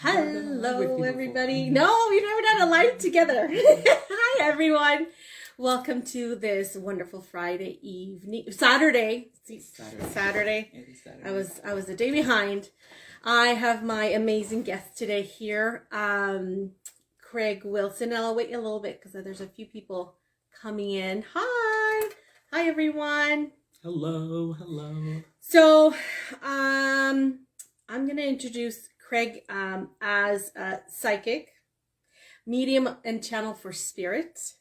Hello, everybody. No, we've never done a live together. Hi, everyone. Welcome to this wonderful Friday evening, Saturday. Saturday. I was a day behind. I have my amazing guest today here, Craig Wilson. And I'll wait a little bit because there's a few people coming in. Hi, everyone. Hello. So, I'm gonna introduce Craig as a psychic, medium, and channel for spirit.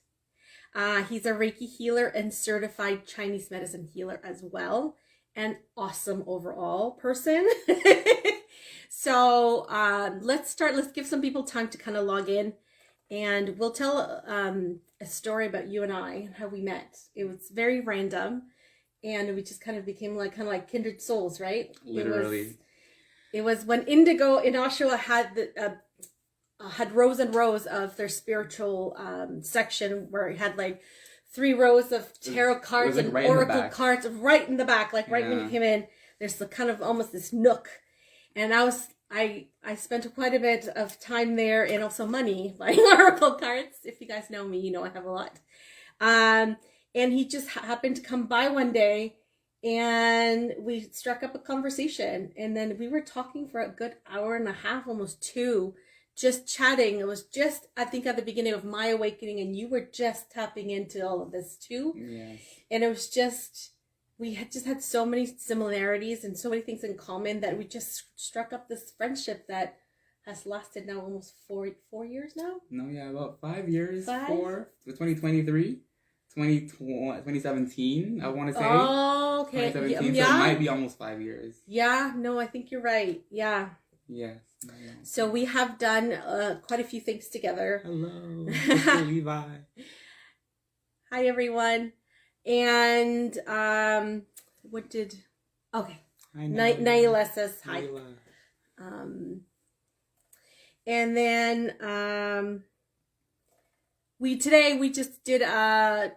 He's a Reiki healer and certified Chinese medicine healer as well. An awesome overall person. So let's start. Let's give some people time to kind of log in, and we'll tell a story about you and I and how we met. It was very random, and we just kind of became kind of kindred souls, right? Literally. It was when Indigo in Oshawa had rows and rows of their spiritual section where it had 3 rows of tarot cards and right oracle cards right in the back, right when you came in. There's the kind of almost this nook, and I spent quite a bit of time there and also money buying oracle cards. If you guys know me, you know I have a lot. And he just happened to come by one day. And we struck up a conversation, and then we were talking for a good hour and a half, almost 2, just chatting. It was just, I think, at the beginning of my awakening, and you were just tapping into all of this too. Yes. And it was just, we had so many similarities and so many things in common that we just struck up this friendship that has lasted now almost 4 years now. No, yeah, about 5 years. 5? 4. 2023. 2017, I want to say. Oh, okay. 2017, so it might be almost 5 years. Yeah, no, I think you're right. Yeah. Yes. So we have done quite a few things together. Hello, Mr. Levi. Hi, everyone. And Naila says hi. Naila. And then we just did a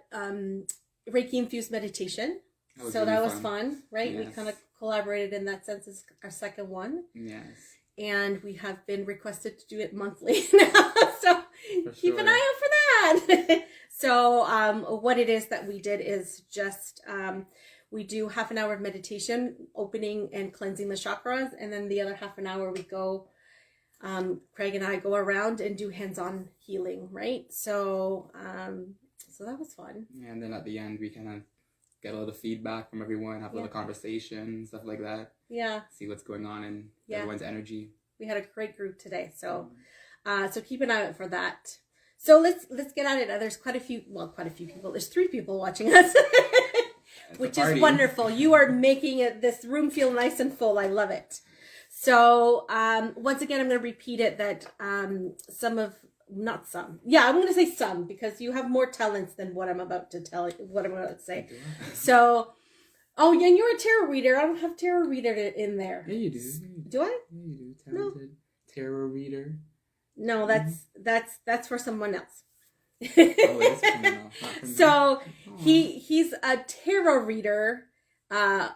Reiki infused meditation. That was fun, right? Yes. We kind of collaborated in that sense as our second one. Yes. And we have been requested to do it monthly now. So keep an eye out for that. So what it is that we did is just we do half an hour of meditation, opening and cleansing the chakras, and then the other half an hour we go. Craig and I go around and do hands-on healing, right? So that was fun. Yeah, and then at the end, we kind of get a little feedback from everyone, have a little conversation, stuff like that. Yeah. See what's going on in everyone's energy. We had a great group today, so keep an eye out for that. So let's get at it. There's quite a few people. There's 3 people watching us, which is wonderful. You are making this room feel nice and full. I love it. So, once again, I'm going to repeat it that I'm going to say some because you have more talents than what I'm about to say. So, oh, yeah, and you're a tarot reader. I don't have tarot reader in there. Yeah, you do. Do I? Yeah, you do. Talented tarot reader. No, that's for someone else. So, he's a tarot reader,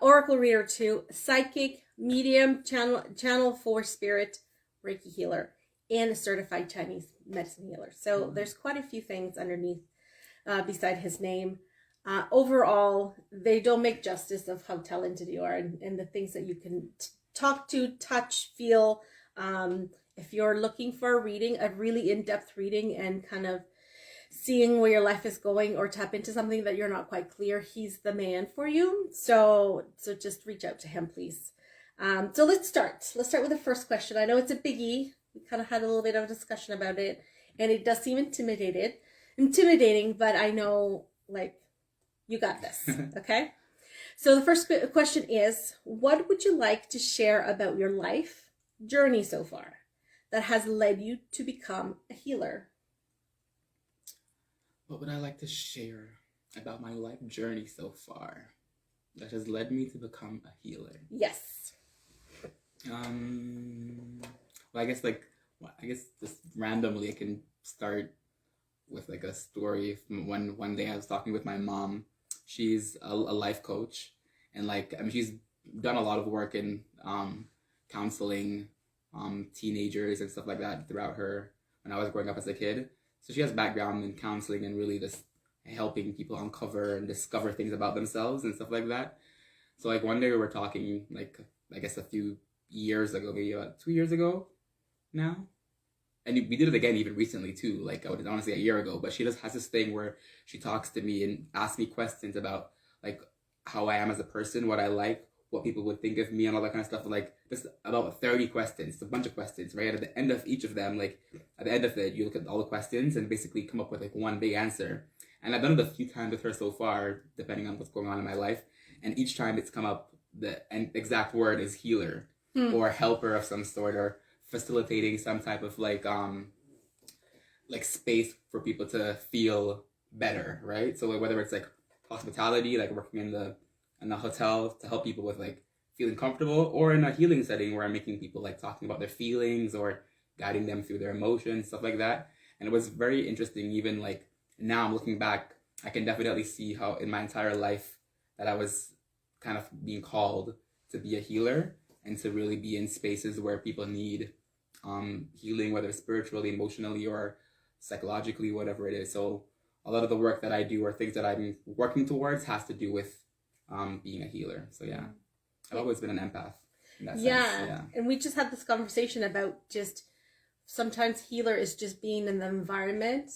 oracle reader too, psychic, medium, channel for spirit, Reiki healer, and a certified Chinese medicine healer. So there's quite a few things underneath beside his name. Overall, they don't make justice of how talented you are and the things that you can talk to, touch, feel. If you're looking for a reading, a really in-depth reading and kind of seeing where your life is going or tap into something that you're not quite clear, he's the man for you. So just reach out to him, please. So let's start. Let's start with the first question. I know it's a biggie. We kind of had a little bit of a discussion about it, and it does seem intimidating, but I know, you got this, okay? So the first question is, what would you like to share about your life journey so far that has led you to become a healer? What would I like to share about my life journey so far that has led me to become a healer? Yes. Well, I guess just randomly I can start with a story from when one day I was talking with my mom. She's a life coach, and she's done a lot of work in counseling, teenagers and stuff like that throughout her when I was growing up as a kid. So she has background in counseling and really just helping people uncover and discover things about themselves and stuff like that. So like one day we were talking, like I guess a few years ago, maybe about 2 years ago now. And we did it again even recently too, like I would honestly a year ago. But she just has this thing where she talks to me and asks me questions about like how I am as a person, what I like, what people would think of me and all that kind of stuff. Like just about 30 questions, a bunch of questions, right? At the end of each of them, like at the end of it, you look at all the questions and basically come up with like one big answer. And I've done it a few times with her so far, depending on what's going on in my life. And each time it's come up, the exact word is healer or helper of some sort, or facilitating some type of like space for people to feel better, right? So like whether it's like hospitality, like working in a hotel to help people with like feeling comfortable, or in a healing setting where I'm making people like talking about their feelings or guiding them through their emotions, stuff like that. And it was very interesting. Even like now I'm looking back, I can definitely see how in my entire life that I was kind of being called to be a healer and to really be in spaces where people need healing, whether spiritually, emotionally, or psychologically, whatever it is. So a lot of the work that I do or things that I'm working towards has to do with being a healer. So yeah, I've always been an empath in that sense. Yeah. And we just had this conversation about just sometimes healer is just being in the environment.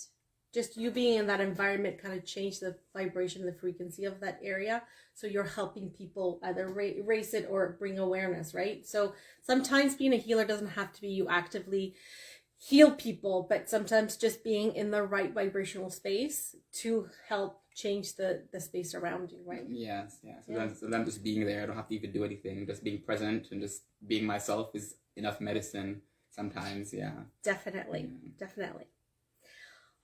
Just you being in that environment kind of change the vibration, the frequency of that area. So you're helping people either erase it or bring awareness, right? So sometimes being a healer doesn't have to be you actively heal people, but sometimes just being in the right vibrational space to help change the space around you, right? Yes. So I'm just being there. I don't have to even do anything. Just being present and just being myself is enough medicine sometimes. Yeah. Definitely.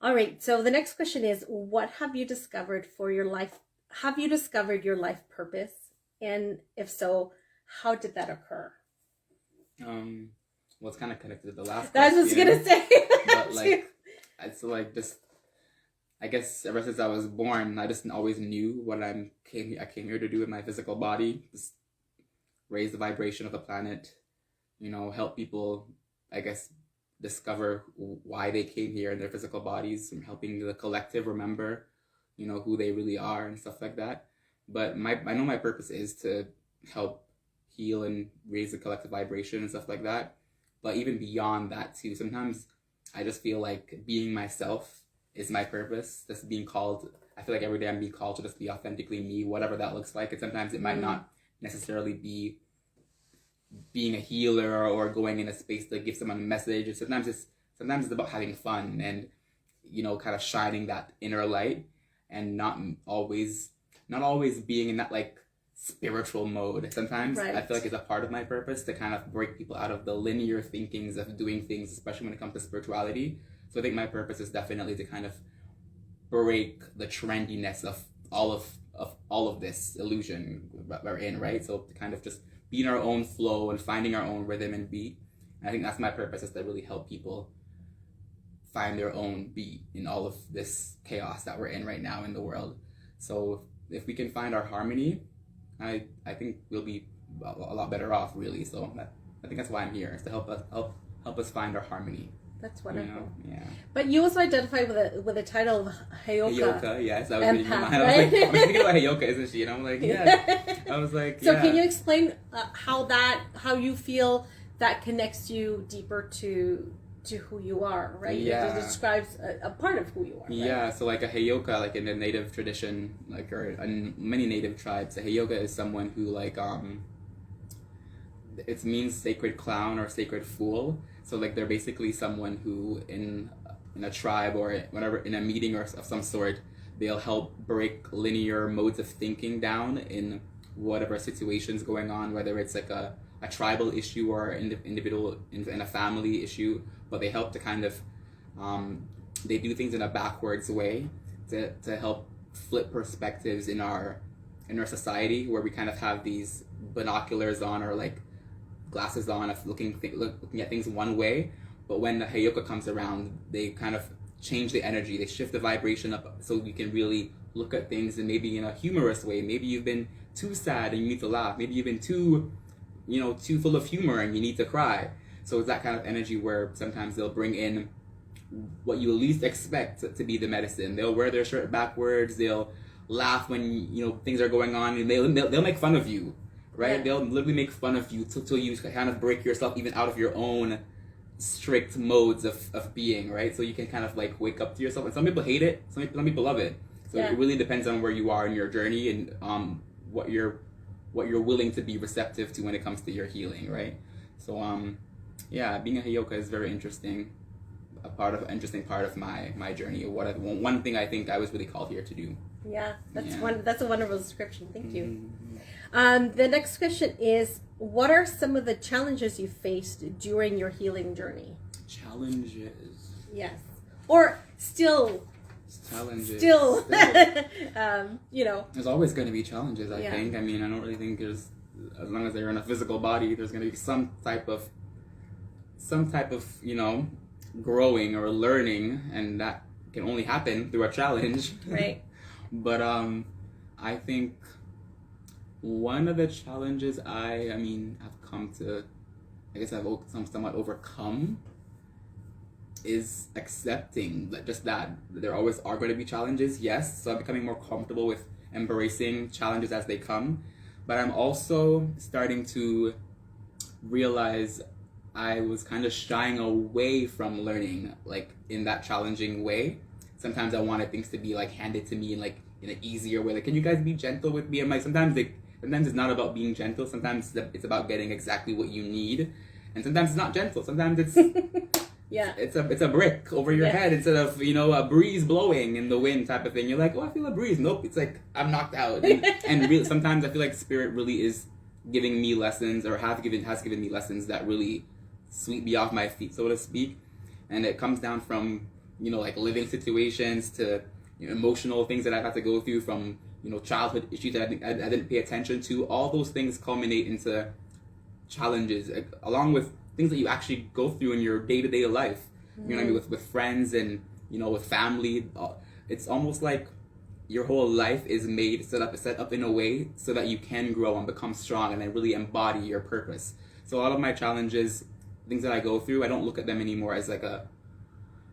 All right. So the next question is, what have you discovered for your life? Have you discovered your life purpose? And if so, how did that occur? Well, it's kind of connected to the last That's question. what I was going to say. But like, it's like just, I guess ever since I was born, I just always knew what I came here to do with my physical body. Just raise the vibration of the planet, help people, I guess, discover why they came here in their physical bodies, and helping the collective remember, who they really are and stuff like that. But I know my purpose is to help heal and raise the collective vibration and stuff like that. But even beyond that too, sometimes I just feel like being myself is my purpose. Just being called, I feel like every day I'm being called to just be authentically me, whatever that looks like. And sometimes it might not necessarily be being a healer or going in a space to give someone a message. Sometimes it's about having fun and, kind of shining that inner light, and not always being in that like spiritual mode. Sometimes I feel like it's a part of my purpose to kind of break people out of the linear thinkings of doing things, especially when it comes to spirituality. So I think my purpose is definitely to kind of break the trendiness of all of this illusion that we're in, right? So to kind of just be in our own flow and finding our own rhythm and beat. And I think that's my purpose, is to really help people find their own beat in all of this chaos that we're in right now in the world. So if we can find our harmony, I think we'll be a lot better off, really. So I think that's why I'm here, is to help us find our harmony. That's wonderful. Yeah. But you also identify with a title of Heyoka. Heyoka, yes. I was Empath, thinking, right? I was thinking about Heyoka, isn't she? And I'm like, yeah. I was like, So yeah. can you explain how you feel that connects you deeper to who you are, right? Yeah. It describes a part of who you are. Right? Yeah, so like a Heyoka, like in the native tradition, or in many native tribes, a Heyoka is someone who like it means sacred clown or sacred fool. So like they're basically someone who in a tribe or whenever in a meeting or of some sort, they'll help break linear modes of thinking down in whatever situation's going on, whether it's like a tribal issue or individual in a family issue. But they help to kind of they do things in a backwards way to help flip perspectives in our society, where we kind of have these binoculars on, or like glasses on, of looking at things one way. But when the Heyoka comes around, they kind of change the energy, they shift the vibration up, so we can really look at things and maybe in a humorous way. Maybe you've been too sad and you need to laugh. Maybe you've been too full of humor and you need to cry. So it's that kind of energy where sometimes they'll bring in what you least expect to be the medicine. They'll wear their shirt backwards. They'll laugh when things are going on, and they'll make fun of you, right? Yeah. They'll literally make fun of you till you kind of break yourself even out of your own strict modes of being, right? So you can kind of like wake up to yourself. And some people hate it. Some people love it. So Yeah. it really depends on where you are in your journey and what you're willing to be receptive to when it comes to your healing, right? So yeah, being a heyoka is very interesting. Interesting part of my journey. One thing I think I was really called here to do. Yeah, that's a wonderful description. Thank you. Mm-hmm. The next question is, what are some of the challenges you faced during your healing journey? Challenges. Yes. Or still. Challenges. Still. There's always going to be challenges, I think. I mean, I don't really think there's, as long as they're in a physical body, there's going to be some type of, growing or learning, and that can only happen through a challenge. Right. But I think one of the challenges I've come to, I guess I've somewhat overcome, is accepting that there always are going to be challenges. Yes, so I'm becoming more comfortable with embracing challenges as they come, but I'm also starting to realize I was kind of shying away from learning, like, in that challenging way. Sometimes I wanted things to be like handed to me in an easier way. Like, can you guys be gentle with me? I'm like, sometimes it's not about being gentle. Sometimes it's about getting exactly what you need, and sometimes it's not gentle. Sometimes it's yeah, it's a brick over your head instead of a breeze blowing in the wind type of thing. You're like, oh, I feel a breeze. Nope, it's like I'm knocked out. And really, sometimes I feel like Spirit really is giving me lessons, or has given me lessons that really sweep me off my feet, so to speak. And it comes down from like living situations to emotional things that I've had to go through, from childhood issues that I didn't pay attention to. All those things culminate into challenges, along with things that you actually go through in your day-to-day life. You know what I mean, with friends and with family. It's almost like your whole life is set up in a way so that you can grow and become strong and then really embody your purpose. So a lot of my challenges, things that I go through, I don't look at them anymore as like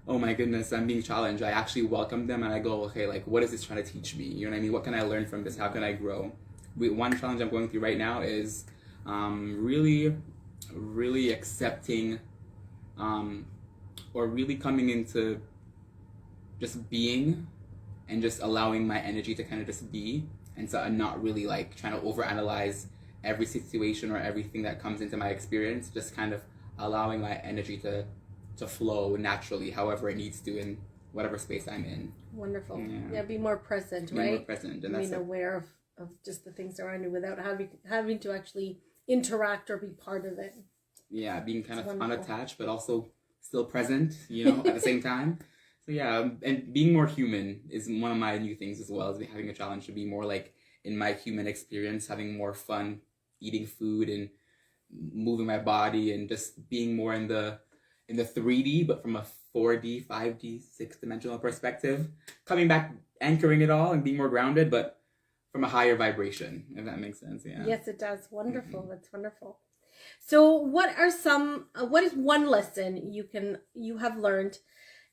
oh my goodness, I'm being challenged. I actually welcome them and I go, okay, like, what is this trying to teach me? You know what I mean? What can I learn from this? How can I grow? One challenge I'm going through right now is really, really accepting or really coming into just being and just allowing my energy to kind of just be, and so I'm not really like trying to overanalyze every situation or everything that comes into my experience, just kind of allowing my energy to flow naturally however it needs to in whatever space I'm in. Wonderful. Yeah, be more present, right? Be more present. And being aware of just the things around you without having to actually interact or be part of it. Yeah, being kind of unattached but also still present, at the same time. So yeah, and being more human is one of my new things as well, is having a challenge to be more like in my human experience, having more fun eating food and moving my body and just being more in the 3D, but from a 4D, 5D, 6-dimensional perspective. Coming back, anchoring it all and being more grounded, but from a higher vibration, if that makes sense. Yeah. Yes, it does. Wonderful. Mm-hmm. That's wonderful. So what is one lesson you have learned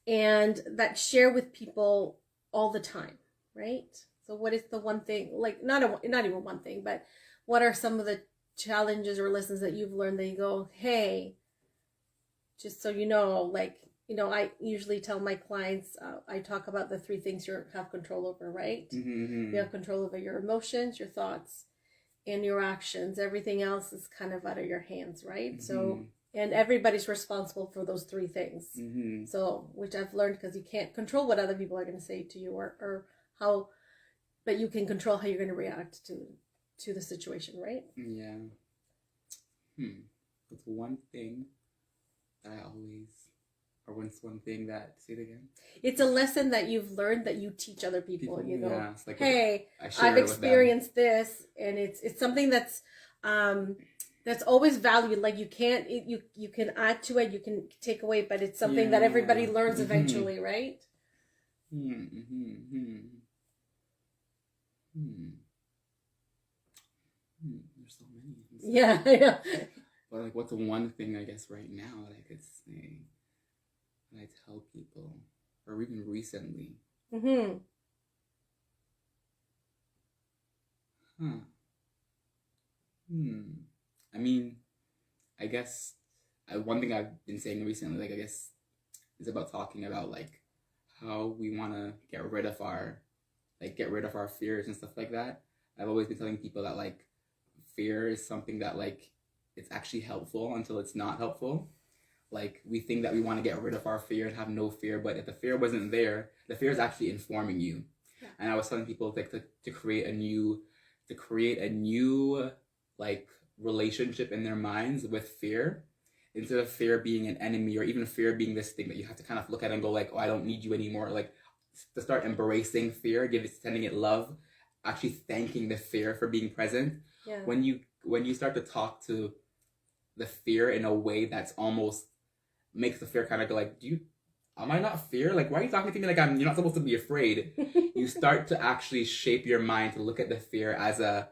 and that share with people all the time, right? So what is the one thing, like not even one thing, but what are some of the challenges or lessons that you've learned that you go, hey, just so you know, I usually tell my clients, I talk about the 3 things you have control over, right? Mm-hmm. You have control over your emotions, your thoughts, and your actions. Everything else is kind of out of your hands, right? Mm-hmm. So, and everybody's responsible for those 3 things. Mm-hmm. So, which I've learned, because you can't control what other people are going to say to you or how, but you can control how you're going to react to the situation, right? Yeah. It's one thing that I always, or one thing that, say it again? It's a lesson that you've learned that you teach other people. You go, yeah, it's like, hey, I've experienced this, and it's something that's always valued. Like you can add to it, you can take away, but it's something that everybody learns eventually, right? There's so many. Yeah, I know. But like, what's the one thing I guess right now that I could say that I tell people, or even recently? Mm-hmm. Huh. I mean, I guess one thing I've been saying recently, like I guess, is about talking about like how we want to get rid of our fears and stuff like that. I've always been telling people that like fear is something that like it's actually helpful until it's not helpful. Like we think that we want to get rid of our fear and have no fear, but if the fear wasn't there, the fear is actually informing you. Yeah. And I was telling people like to create a new like relationship in their minds with fear, instead of fear being an enemy or even fear being this thing that you have to kind of look at and go like, oh, I don't need you anymore. Like to start embracing fear, sending it love, actually thanking the fear for being present. Yeah. When you start to talk to the fear in a way that's almost makes the fear kind of go like, am I not fear? Like, why are you talking to me like you're not supposed to be afraid? You start to actually shape your mind to look at the fear as a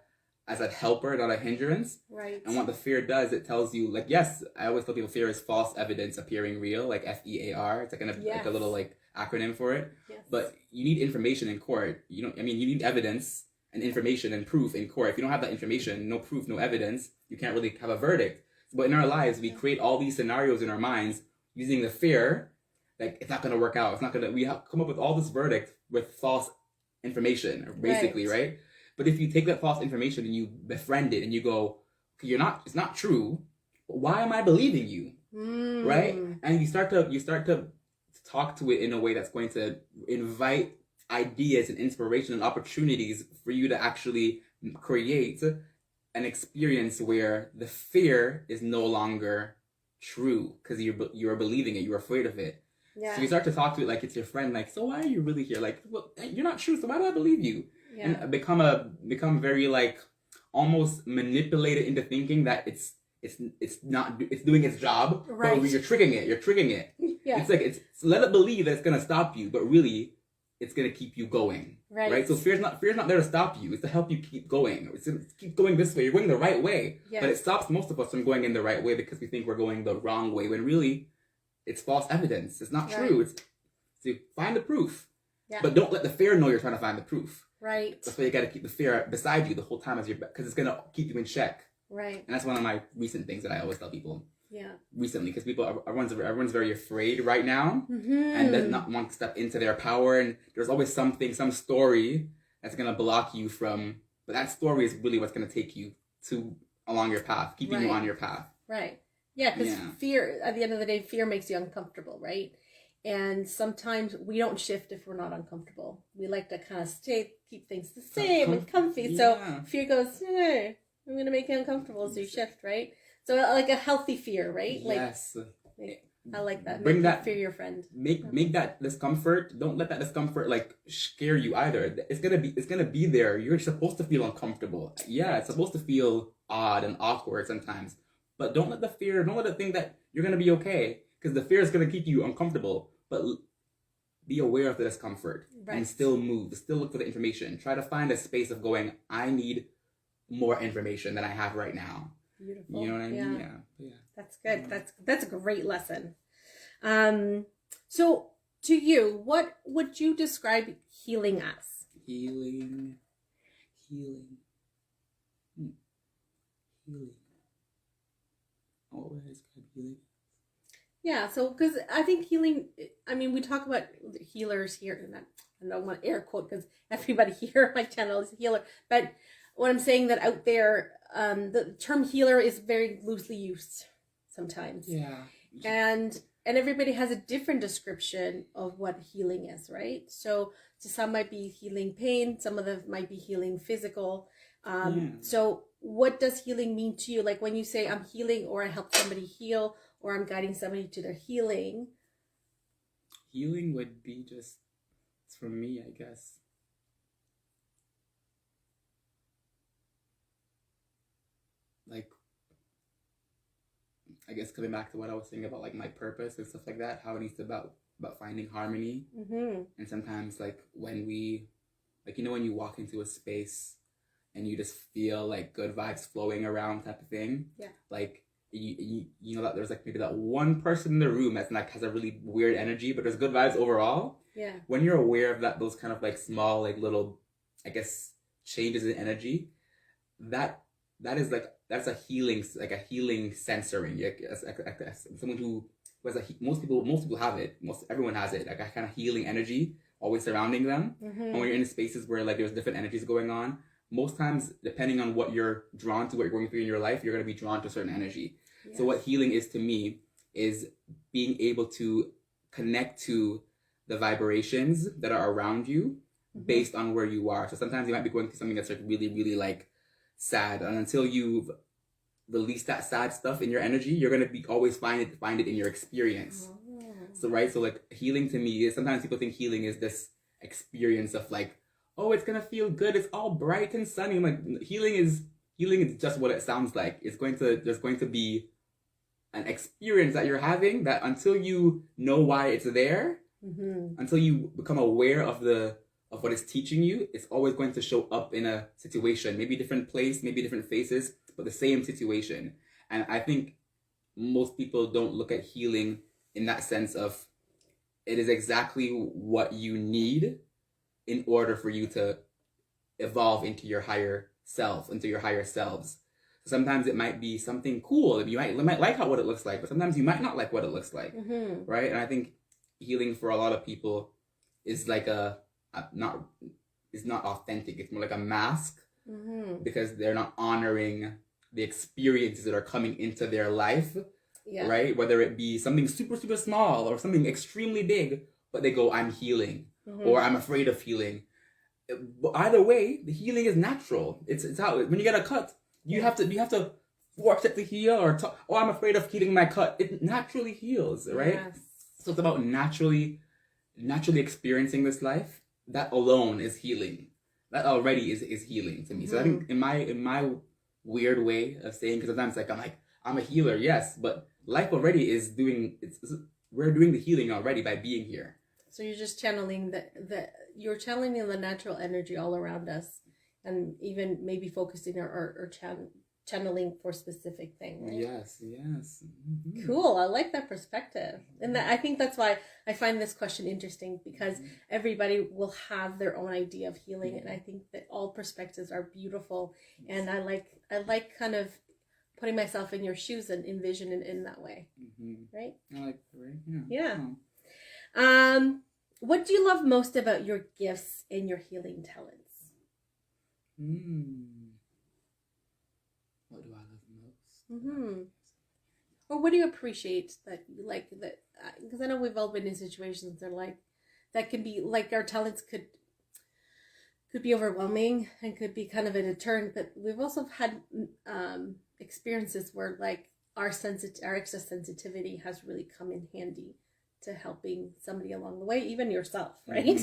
helper, not a hindrance. Right. And what the fear does, it tells you, like, yes, I always tell people fear is false evidence appearing real, like FEAR. It's like like a little like acronym for it. Yes. But you need information in court. You need evidence and information and proof in court. If you don't have that information, no proof, no evidence, you can't really have a verdict. But in our lives, we create all these scenarios in our minds using the fear, like it's not going to work out. It's not going to. We have come up with all this verdict with false information, basically, right? But if you take that false information and you befriend it and you go, okay, it's not true. But why am I believing you? Right? And you start to talk to it in a way that's going to invite ideas and inspiration and opportunities for you to actually create an experience where the fear is no longer true because you're believing it, you're afraid of it. Yeah. So you start to talk to it like it's your friend, like, so why are you really here? Like, well, you're not true, so why do I believe you? Yeah. And become very like almost manipulated into thinking that it's doing its job, right? But you're tricking it. Yeah. It's let it believe that it's gonna stop you, but really it's gonna keep you going. Right. So fear's not there to stop you. It's to help you keep going. It's to keep going this way. You're going the right way. Yes. But it stops most of us from going in the right way because we think we're going the wrong way when really it's false evidence. It's not true. It's to find the proof. Yeah. But don't let the fear know you're trying to find the proof. Right. That's why you got to keep the fear beside you the whole time because it's gonna keep you in check. Right. And that's one of my recent things that I always tell people. Yeah. Recently, because everyone's very afraid right now, and does not want to step into their power. And there's always some story that's gonna block you from. But that story is really what's gonna take you along your path, keeping you on your path. Right. Yeah, because fear. At the end of the day, fear makes you uncomfortable, right? And sometimes we don't shift if we're not uncomfortable. We like to kind of keep things the same and comfy. So fear goes, hey, I'm gonna make you uncomfortable, so you shift, right? So like a healthy fear, right? Yes. I like that. Bring that fear your friend. Make that discomfort. Don't let that discomfort like scare you either. It's gonna be there. You're supposed to feel uncomfortable. Yeah, it's supposed to feel odd and awkward sometimes. But don't let it think that you're gonna be okay, because the fear is gonna keep you uncomfortable. But be aware of the discomfort and still move. Still look for the information. Try to find a space of going, I need more information than I have right now. Beautiful. You know what I mean? Yeah. That's good. Yeah. That's a great lesson. So to you, what would you describe healing as? Healing. What would I describe healing? Yeah, so because I think healing, I mean, we talk about healers here, and I don't want to air quote because everybody here on my channel is a healer, but what I'm saying that out there, the term healer is very loosely used sometimes. Yeah. And everybody has a different description of what healing is, right? So some might be healing pain, some of them might be healing physical. So what does healing mean to you? Like when you say I'm healing, or I help somebody heal, or I'm guiding somebody to their healing. Healing would be just, for me, I guess, like, I guess coming back to what I was saying about like my purpose and stuff like that, how it needs to about finding harmony. And sometimes like when we, like, you know, when you walk into a space and you just feel like good vibes flowing around type of thing. Yeah. Like you know that there's like maybe that one person in the room that's like has a really weird energy, but there's good vibes overall. Yeah. When you're aware of that, those kind of like small, like little, I guess, changes in energy, that is like, that's a healing, like a healing sensoring. Like, as someone who has most people have it. Everyone has it. Like a kind of healing energy always surrounding them. And when you're in spaces where like there's different energies going on, most times, depending on what you're drawn to, what you're going through in your life, you're going to be drawn to a certain energy. Yes. So what healing is to me is being able to connect to the vibrations that are around you based on where you are. So sometimes you might be going through something that's like really, really like sad, and until you've released that sad stuff in your energy, you're going to be always find it in your experience. So right, so like healing to me is, sometimes people think healing is this experience of like, oh, it's gonna feel good, it's all bright and sunny. I'm like, healing is just what it sounds like. There's going to be an experience that you're having that until you know why it's there, until you become aware of what it's teaching you, it's always going to show up in a situation, maybe different place, maybe different faces, but the same situation. And I think most people don't look at healing in that sense of it is exactly what you need in order for you to evolve into your higher self, into your higher selves. Sometimes it might be something cool. You might like what it looks like, but sometimes you might not like what it looks like, right? And I think healing for a lot of people is like not authentic. It's more like a mask, because they're not honoring the experiences that are coming into their life, right? Whether it be something super, super small or something extremely big, but they go, I'm healing, or I'm afraid of healing. But either way, the healing is natural. It's how, when you get a cut, you have to force it to heal, or I'm afraid of healing my cut. It naturally heals, right? Yes. So it's about naturally experiencing this life. That alone is healing. That already is healing to me. So I think in my weird way of saying, because sometimes like I'm a healer, yes, but life already is we're doing the healing already by being here. So you're just channeling you're channeling the natural energy all around us, and even maybe focusing or channeling for specific thing, right? Yes. Cool. I like that perspective. And I think that's why I find this question interesting, because everybody will have their own idea of healing. And I think that all perspectives are beautiful. And I like kind of putting myself in your shoes and envision it in that way. Right? I like that, right? Yeah. What do you love most about your gifts and your healing talents? What do I love most? Or what do you appreciate that you like? That because I know we've all been in situations that can be like our talents could be overwhelming and could be kind of a deterrent, but we've also had experiences where like our extra sensitivity has really come in handy to helping somebody along the way, even yourself, right?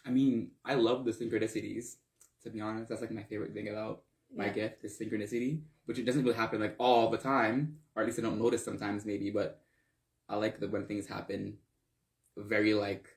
I mean, I love the synchronicities, to be honest. That's like my favorite thing about my gift is synchronicity, which it doesn't really happen like all the time, or at least I don't notice sometimes maybe, but I like when things happen very like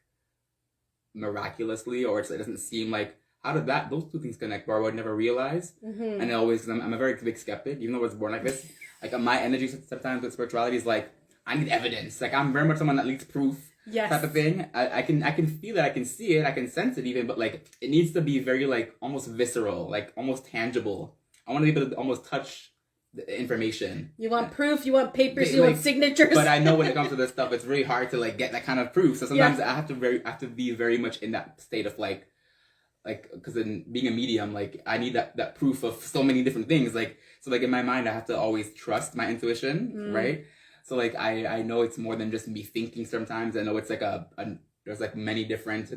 miraculously, or it doesn't seem like, how did those two things connect, or I would never realize. And I'm a very big skeptic, even though I was born like this. Like my energy sometimes with spirituality is like, I need evidence. Like I'm very much someone that needs proof. Yes. Type of thing. I can feel it, I can see it, I can sense it even, but like it needs to be very like almost visceral, like almost tangible. I want to be able to almost touch the information. You want proof, you want papers, you want signatures. But I know when it comes to this stuff, it's really hard to like get that kind of proof. So sometimes I have to be very much in that state of like because in being a medium, like I need that proof of so many different things. Like so like in my mind I have to always trust my intuition, right? So, like, I know it's more than just me thinking sometimes. I know it's like there's, like, many different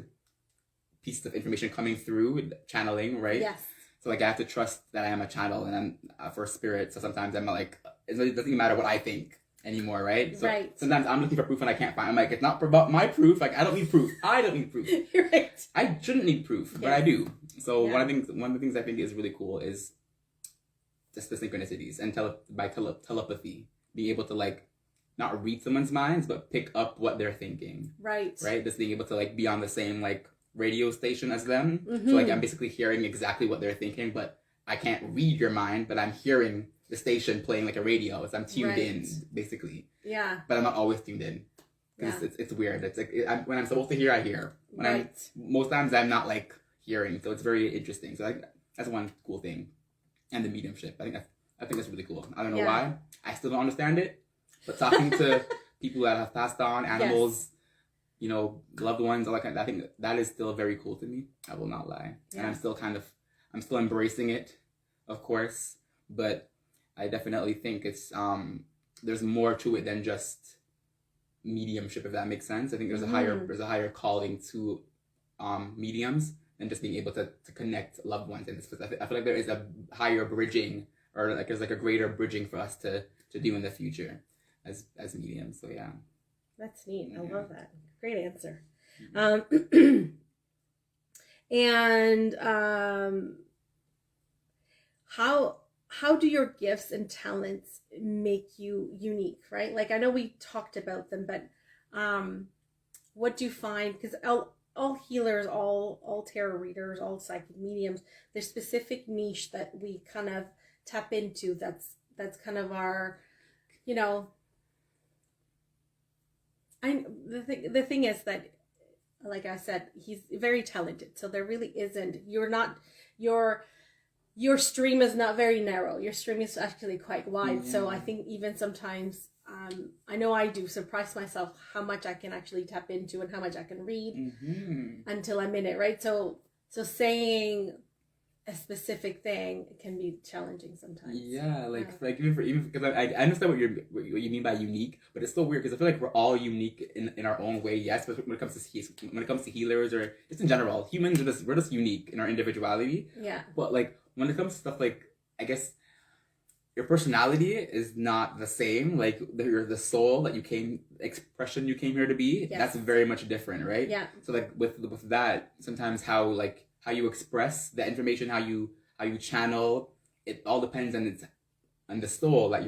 pieces of information coming through, channeling, right? Yes. So, like, I have to trust that I am a channel and I'm for spirit. So, sometimes I'm like, it doesn't even matter what I think anymore, right? So, sometimes I'm looking for proof and I can't find it. I'm like, it's not about my proof. Like, I don't need proof. I don't need proof. You're right. I shouldn't need proof, but I do. So, one of the things I think is really cool is just the synchronicities and telepathy. Being able to, like, not read someone's minds, but pick up what they're thinking. Right. Just being able to like be on the same like radio station as them. So like I'm basically hearing exactly what they're thinking, but I can't read your mind, but I'm hearing the station playing like a radio. So I'm tuned in, basically. Yeah. But I'm not always tuned in. Yeah. It's weird. It's like when I'm supposed to hear, I hear. Most times I'm not like hearing. So it's very interesting. So that's one cool thing. And the mediumship. I think that's really cool. I don't know why. I still don't understand it. But talking to people that have passed on, animals, you know, loved ones, all that kind of, I think that is still very cool to me. I will not lie. And I'm still embracing it, of course. But I definitely think it's there's more to it than just mediumship, if that makes sense. I think there's a higher calling to mediums than just being able to connect loved ones. And I feel like there is a higher bridging, or like there's like a greater bridging for us to do in the future as mediums. So yeah. That's neat. Yeah. I love that. Great answer. And how do your gifts and talents make you unique, right? Like I know we talked about them, but what do you find? Because all healers, all tarot readers, all psychic mediums, there's specific niche that we kind of tap into. That's kind of our, you know. The thing is that, like I said, he's very talented. So there really isn't. Your stream is not very narrow. Your stream is actually quite wide. So I think even sometimes, I know I do surprise myself how much I can actually tap into and how much I can read until I'm in it, right? So saying a specific thing can be challenging sometimes. Yeah, even because I understand what you mean by unique, but it's still weird because I feel like we're all unique in our own way. Yes, but when it comes to healers or just in general, humans we're just unique in our individuality. Yeah. But like when it comes to stuff like, I guess your personality is not the same. Like the soul that expression you came here to be. Yes. That's very much different, right? Yeah. So like with that, sometimes how you express the information, how you channel, it all depends on the soul that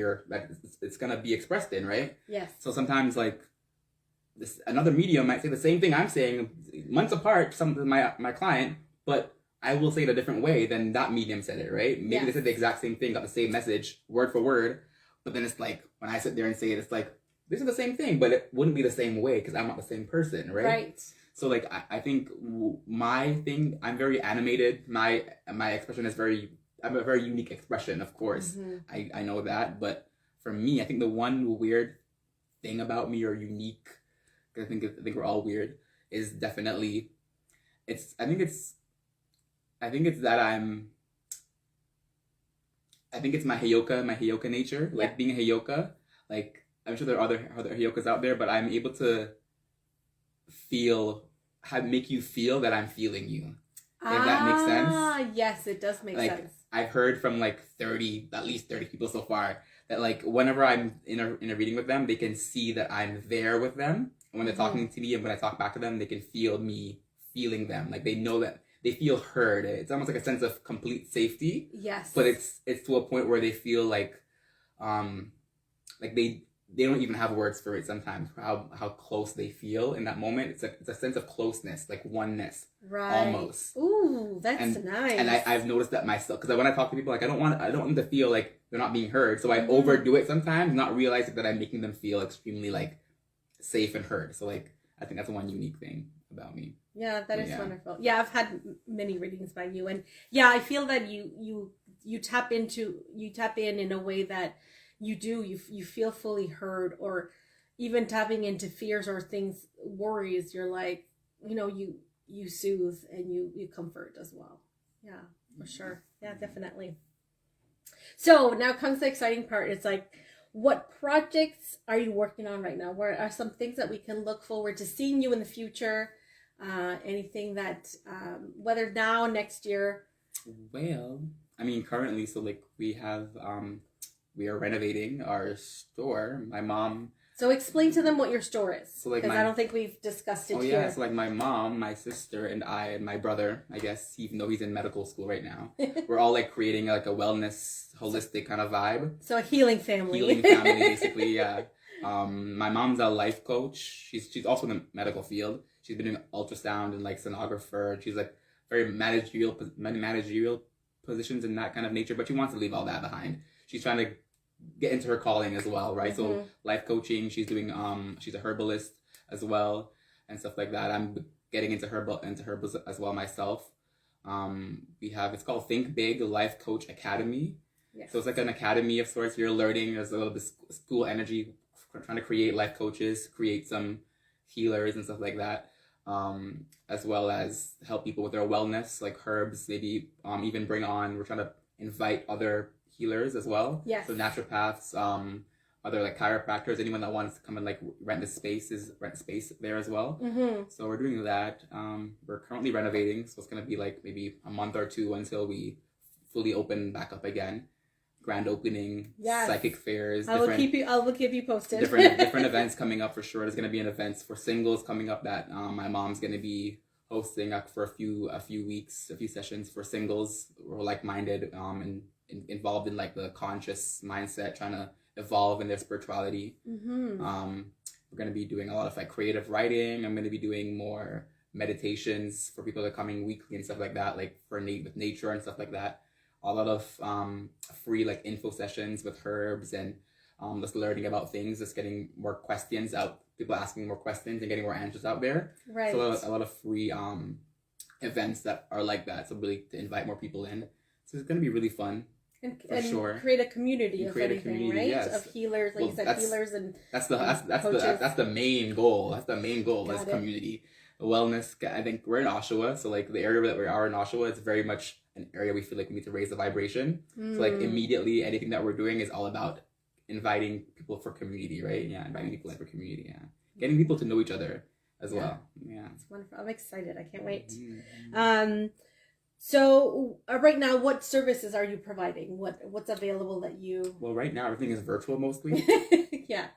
it's gonna be expressed in, right? Yes. So sometimes like another medium might say the same thing I'm saying months apart to my client, but I will say it a different way than that medium said it, right? Maybe they said the exact same thing, got the same message, word for word, but then it's like when I sit there and say it, it's like this is the same thing, but it wouldn't be the same way because I'm not the same person, right? Right. So like I think my thing, I'm very animated. My expression is I'm a very unique expression, of course. I know that, but for me, I think the one weird thing about me, or unique, because I think we're all weird, is definitely I think it's that I think it's my Heyoka nature, like being a Heyoka. Like I'm sure there are other Heyokas out there, but I'm able to make you feel that I'm feeling you. If that makes sense. Yes, it does make sense. I've heard from like at least 30 people so far that like whenever I'm in a reading with them, they can see that I'm there with them. And when they're talking to me and when I talk back to them, they can feel me feeling them. Like they know that they feel heard. It's almost like a sense of complete safety. Yes. But it's to a point where they feel like they don't even have words for it sometimes, how close they feel in that moment. It's a sense of closeness, like oneness. Right. Almost. Ooh, that's nice. And I've noticed that myself, because when I talk to people, like I don't want them to feel like they're not being heard. So I overdo it sometimes, not realizing that I'm making them feel extremely like safe and heard. So like I think that's one unique thing about me. Yeah, that is wonderful. Yeah, I've had many readings by you, and yeah, I feel that you tap in a way that you feel fully heard, or even tapping into fears or things, worries, you're like, you soothe and you comfort as well. Yeah, for sure. Yeah, definitely. So now comes the exciting part. It's like, what projects are you working on right now? What are some things that we can look forward to seeing you in the future? Anything that, whether now, next year? Well, I mean, currently, so like we are renovating our store. My mom. So explain to them what your store is. So like, because I don't think we've discussed it here. Oh yeah, so like my mom, my sister, and I, and my brother, I guess, even though he's in medical school right now, we're all like creating like a wellness, holistic kind of vibe. So a healing family. Healing family, basically, yeah. My mom's a life coach. She's also in the medical field. She's been doing ultrasound and like sonographer. She's like very managerial positions in that kind of nature, but she wants to leave all that behind. She's trying to get into her calling as well, right? So life coaching, she's doing she's a herbalist as well and stuff like that. I'm getting into herbals as well myself. We have, it's called Think Big Life Coach Academy. Yes. So it's like an academy of sorts. You're learning, there's a little bit school energy, trying to create life coaches, create some healers and stuff like that, as well as help people with their wellness, like herbs, maybe even we're trying to invite other healers as well. Yes. So naturopaths, other like chiropractors, anyone that wants to come and like rent space there as well. So we're doing that. We're currently renovating, so it's gonna be like maybe a month or two until we fully open back up again. Grand opening, psychic fairs. I will keep you posted. different events coming up for sure. There's gonna be an events for singles coming up that my mom's gonna be hosting for a few weeks, a few sessions for singles who are like-minded and involved in like the conscious mindset, trying to evolve in their spirituality. We're going to be doing a lot of like creative writing. I'm going to be doing more meditations for people that are coming weekly and stuff like that, like with nature and stuff like that. A lot of free like info sessions with herbs and just learning about things, just getting more questions out, people asking more questions and getting more answers out there. Right. So a lot of free events that are like that. So really to invite more people in. So it's going to be really fun. And create a community right? Yes. Of healers, like you said, healers and that's the main goal. That's the main goal. Is community wellness. I think we're in Oshawa, so like the area that we are in Oshawa, it's very much an area we feel like we need to raise the vibration. So like immediately, anything that we're doing is all about inviting people for community, right? Yeah, inviting people in for community. Yeah, getting people to know each other as well. Yeah, it's wonderful. I'm excited. I can't wait. So right now, what services are you providing? What's available that you? Well, right now everything is virtual mostly. Yeah.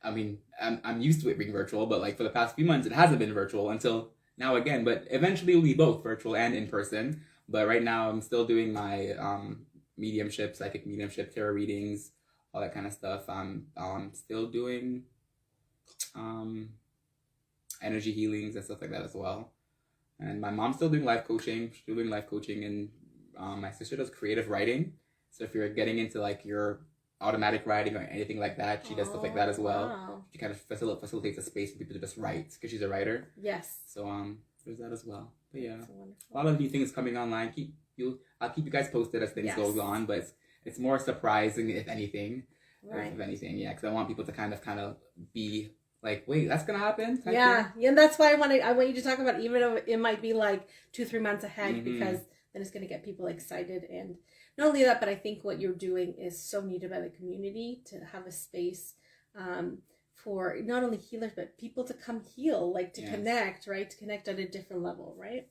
I mean, I'm used to it being virtual, but like for the past few months, it hasn't been virtual until now again. But eventually, it'll be both virtual and in person. But right now, I'm still doing my mediumship, psychic mediumship, tarot readings, all that kind of stuff. I'm still doing energy healings and stuff like that as well. And my mom's still doing life coaching. She's still doing life coaching, and my sister does creative writing. So if you're getting into like your automatic writing or anything like that, she does stuff like that as well. Wow. She kind of facilitates a space for people to just write because she's a writer. Yes. So there's that as well. But yeah, a lot of new things coming online. I'll keep you guys posted as things goes on. But it's more surprising if anything. Right. If anything, yeah, because I want people to kind of be like, wait, that's gonna happen. Yeah, and that's why I want you to talk about, even though it might be like 2-3 months ahead, because then it's gonna get people excited. And not only that, but I think what you're doing is so needed by the community to have a space for not only healers but people to come heal, like to connect, right? To connect at a different level, right?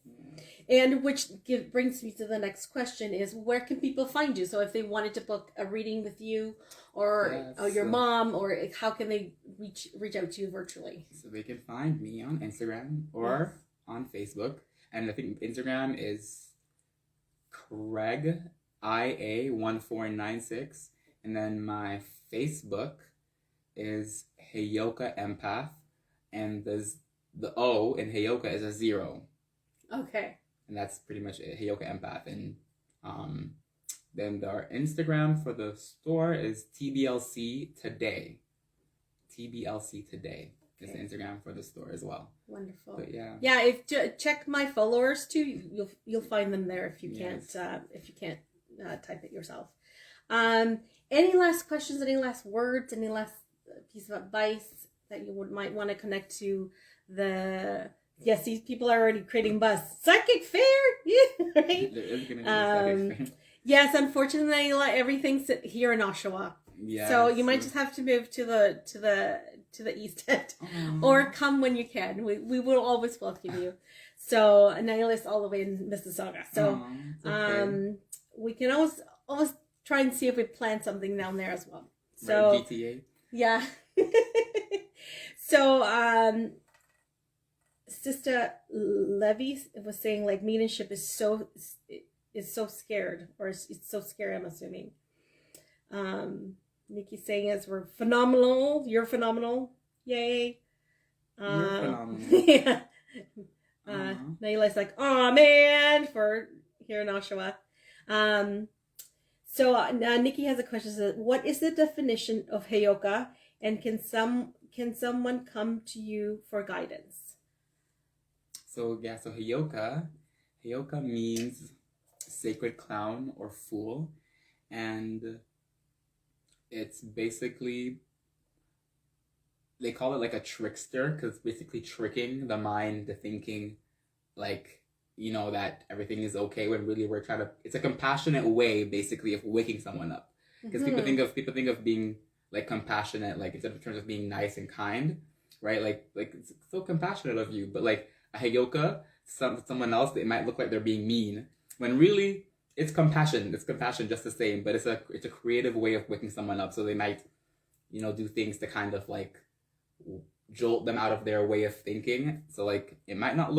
And which brings me to the next question: is where can people find you? So if they wanted to book a reading with you, or your mom, or how can they reach out to you virtually? So they can find me on Instagram or on Facebook, and I think Instagram is Craig IA1496, and then my Facebook is Heyoka Empath, and the O in Heyoka is a 0. Okay. And that's pretty much it, Heyoka Empath. And then our Instagram for the store is TBLC Today. TBLC Today is the Instagram for the store as well. Wonderful. But yeah. Yeah, check my followers too. You'll find them there if you can't type it yourself. Any last questions? Any last words? Any last piece of advice that you might want to connect to the? Yes, these people are already creating buzz. Psychic fair, right? There is gonna be a psychic fair. Yes, unfortunately, everything's here in Oshawa. Yes. So you might just have to move to the east end, or come when you can. We will always welcome you. So Nihilist all the way in Mississauga. So we can always try and see if we plan something down there as well. So right, GTA. Yeah. So Sister Levy was saying like mediumship is so scared, or it's so scary, I'm assuming. Nikki's saying as we're phenomenal. You're phenomenal. Yay. You're phenomenal. Yeah. Naila's like, oh man, for here in Oshawa. So Nikki has a question. Says, what is the definition of Heyoka, and can someone come to you for guidance? So Heyoka means sacred clown or fool, and it's basically, they call it like a trickster, because it's basically tricking the mind to thinking like, you know, that everything is okay, when really we're trying to, it's a compassionate way basically of waking someone up, because people think of being like compassionate, like instead of terms of being nice and kind, right? Like it's so compassionate of you, but like a Heyoka, someone else, it might look like they're being mean, when really it's compassion just the same, but it's a creative way of waking someone up. So they might, you know, do things to kind of like jolt them out of their way of thinking. So like it might not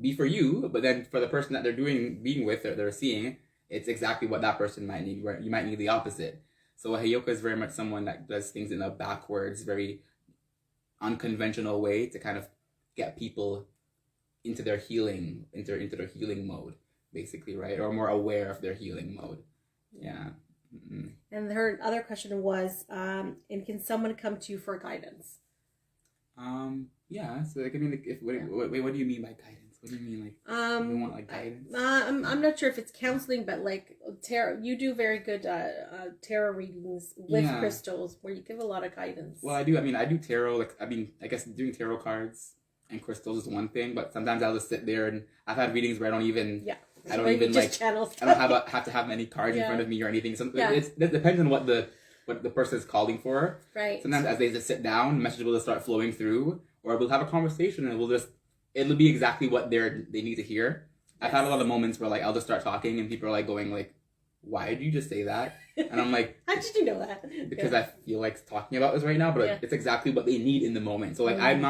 be for you, but then for the person that they're being with, or they're seeing, it's exactly what that person might need, where you might need the opposite. So a Heyoka is very much someone that does things in a backwards, very unconventional way to kind of get people into their healing, into their healing mode, basically, right? Or more aware of their healing mode. Yeah. Mm-hmm. And her other question was, and can someone come to you for guidance? Yeah. So like, I mean, like, what do you mean by guidance? What do you mean, like, you want like guidance? I'm not sure if it's counseling, but like tarot, you do very good tarot readings with crystals, where you give a lot of guidance. Well, I do. I mean, I do tarot. Like, I mean, I guess doing tarot cards and crystals is one thing, but sometimes I'll just sit there, and I've had readings where I don't even have to have any cards in front of me or anything. So it depends on what the person is calling for. Right. Sometimes as they just sit down, messages will just start flowing through, or we'll have a conversation, and it'll be exactly what they need to hear. I've had a lot of moments where like I'll just start talking, and people are like going like, "Why did you just say that?" And I'm like, "How did you know that?" Because I feel like talking about this right now, but it's exactly what they need in the moment. So like I'm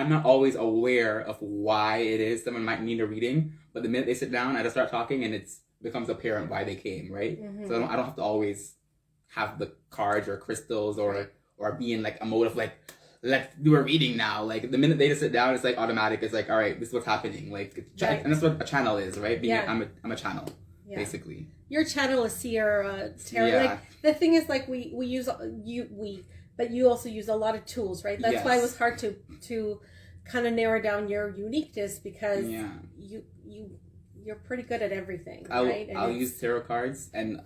not always aware of why it is someone might need a reading, but the minute they sit down, I just start talking, and it becomes apparent why they came, right? Mm-hmm. So I don't have to always have the cards or crystals or be in like a mode of like, let's do a reading now. Like the minute they just sit down, it's like automatic. It's like, all right, this is what's happening. Like, and that's what a channel is, right? I'm a channel, basically. Your channel is Sierra Tarot. Yeah. Like the thing is, like we use but you also use a lot of tools, right? That's why it was hard to kind of narrow down your uniqueness, because you're pretty good at everything, right? I'll use tarot cards, and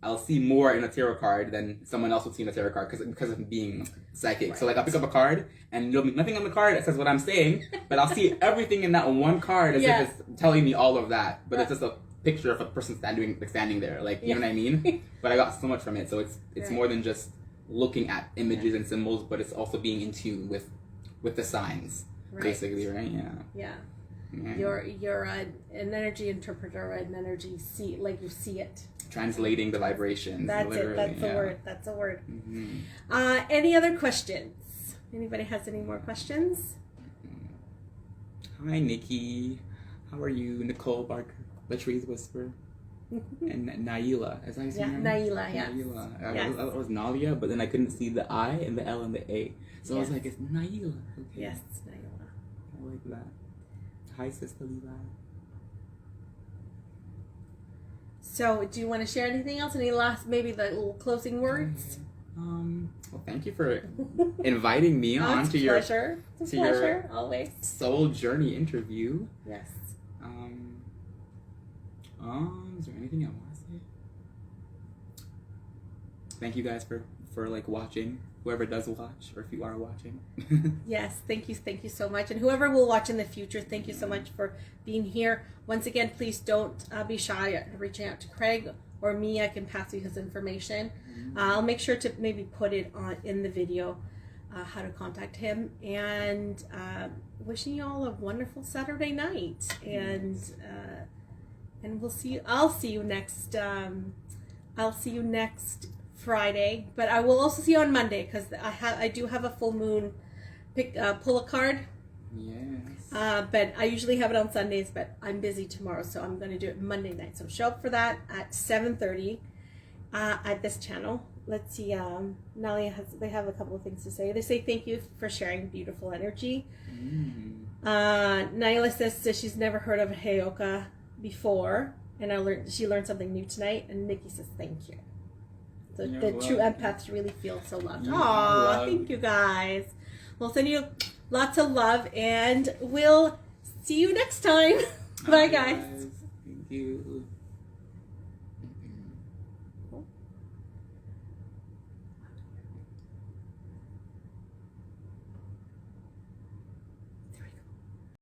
I'll see more in a tarot card than someone else will see in a tarot card because of being psychic. Right. So like I'll pick up a card, and there'll be nothing on the card that says what I'm saying, but I'll see everything in that one card as if it's telling me all of that. But it's just a picture of a person standing there, like, you know what I mean? But I got so much from it, so it's more than just looking at images and symbols, but it's also being in tune with the signs, basically, right? Yeah. You're an energy interpreter, an energy you see it. Translating the vibrations. That's it. That's the word. Mm-hmm. Any other questions? Anybody has any more questions? Hi, Nikki. How are you? Nicole Barker, the Trees Whisperer. And Naila, as I say. Naila, yes. Naila. Yes. I was Nalia, but then I couldn't see the I and the L and the A. So I was like, it's Naila. Okay. Yes, it's Naila. I like that. Hi, Sister Levi. So, do you want to share anything else? Any last, maybe the little closing words? Well, thank you for inviting me on to your always soul journey interview. Yes. Is there anything I want to say? Thank you guys for like watching. Whoever does watch, or if you are watching. Yes, thank you so much. And whoever will watch in the future, thank you so much for being here. Once again, please don't be shy reaching out to Craig or me. I can pass you his information. I'll make sure to maybe put it in the video, how to contact him. And wishing you all a wonderful Saturday night. And we'll see you. I'll see you next Friday, but I will also see you on Monday, because I do have a full moon pull a card. Yes. But I usually have it on Sundays, but I'm busy tomorrow, so I'm going to do it Monday night. So show up for that at 7:30 at this channel. Let's see. Nalia they have a couple of things to say. They say thank you for sharing beautiful energy. Naila says she's never heard of Heyoka before. And she learned something new tonight, and Nikki says thank you. So You're the true welcome. empaths really feel so loved. You're Aw, welcome. thank you guys. We'll send you lots of love, and we'll see you next time. Bye, guys. Thank you.